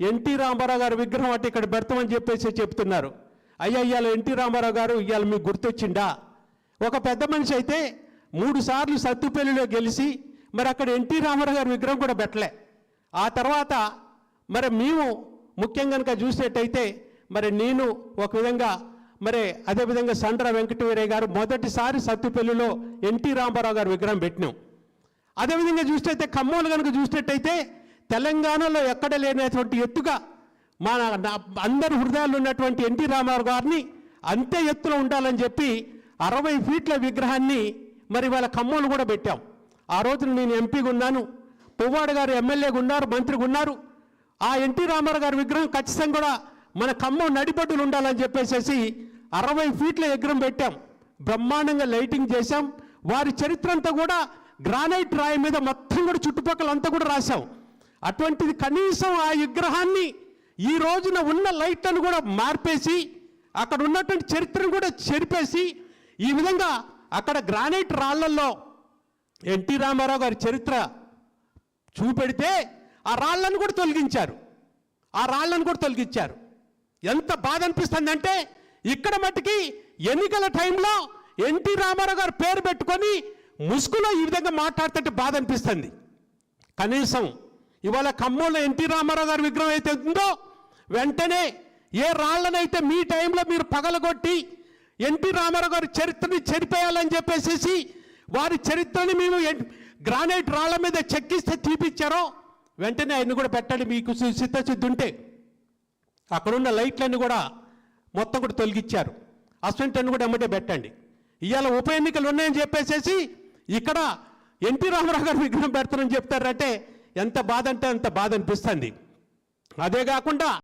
NT Ramarao గారి విగ్రహం అంటే ఇక్కడ పెడతామని చెప్పేసి చెప్తున్నారు. అయ్యా ఇవాళ ఎన్టీ రామారావు గారు ఇవాళ మీకు గుర్తొచ్చిందా? ఒక పెద్ద మనిషి అయితే 3 సార్లు సత్తుపల్లిలో గెలిచి మరి అక్కడ ఎన్టీ రామారావు గారి విగ్రహం కూడా పెట్టలే. ఆ తర్వాత మరి మేము ముఖ్యంగా కనుక చూసేటైతే మరి నేను ఒక విధంగా మరి అదేవిధంగా సండ్ర వెంకటవీరయ్య గారు మొదటిసారి సత్తుపల్లిలో ఎన్టీ రామారావు గారి విగ్రహం పెట్టినాం. అదేవిధంగా చూసినట్టయితే ఖమ్మంలో కనుక చూసినట్టయితే తెలంగాణలో ఎక్కడ లేనటువంటి ఎత్తుగా మన అందరి హృదయాల్లో ఉన్నటువంటి ఎన్టీ రామారావు గారిని అంతే ఎత్తులో ఉండాలని చెప్పి 60 ఫీట్ల విగ్రహాన్ని మరి వాళ్ళ ఖమ్మంలో కూడా పెట్టాం. ఆ రోజున నేను ఎంపీగా ఉన్నాను, పువ్వాడ గారు ఎమ్మెల్యేగా ఉన్నారు, మంత్రిగా ఉన్నారు. ఆ ఎన్టీ రామారావు గారి విగ్రహం ఖచ్చితంగా కూడా మన ఖమ్మం నడిబడ్డులు ఉండాలని చెప్పేసి 60 ఫీట్ల విగ్రహం పెట్టాం. బ్రహ్మాండంగా లైటింగ్ చేశాం. వారి చరిత్ర అంతా కూడా గ్రానైట్ రాయి మీద మొత్తం కూడా చుట్టుపక్కల అంతా కూడా రాశాం. అటువంటిది కనీసం ఆ విగ్రహాన్ని ఈ రోజున ఉన్న లైట్లను కూడా మార్పేసి అక్కడ ఉన్నటువంటి చరిత్రను కూడా చెరిపేసి ఈ విధంగా అక్కడ గ్రానైట్ రాళ్లల్లో ఎన్టీ రామారావు గారి చరిత్ర చూపెడితే ఆ రాళ్లను కూడా తొలగించారు. ఎంత బాధ అనిపిస్తుందంటే ఇక్కడ మట్టుకి ఎన్నికల టైంలో ఎన్టీ రామారావు గారు పేరు పెట్టుకొని ముసుగులో ఈ విధంగా మాట్లాడుతుంటే బాధ అనిపిస్తుంది. కనీసం ఇవాళ ఖమ్మంలో ఎన్టీ రామారావు గారి విగ్రహం అయితే ఉందో వెంటనే ఏ రాళ్లనైతే మీ టైంలో మీరు పగలగొట్టి ఎన్టీ రామారావు గారి చరిత్రని చెరిపేయాలని చెప్పేసి వారి చరిత్రని మేము గ్రానైట్ రాళ్ల మీద చెక్కిస్తే తీపిచ్చారో వెంటనే ఆయన కూడా పెట్టండి. మీకు సిద్ధసిద్ధి ఉంటే అక్కడున్న లైట్లన్నీ కూడా మొత్తం కూడా తొలగించారు. అసెంట్ని కూడా ఎమ్మటే పెట్టండి. ఇవాళ ఉప ఎన్నికలు ఉన్నాయని చెప్పేసి ఇక్కడ ఎన్టీ రామారావు గారి విగ్రహం పెడతారని చెప్తారంటే ఎంత బాధ అంటే అంత బాధ అనిపిస్తుంది. అదే కాకుండా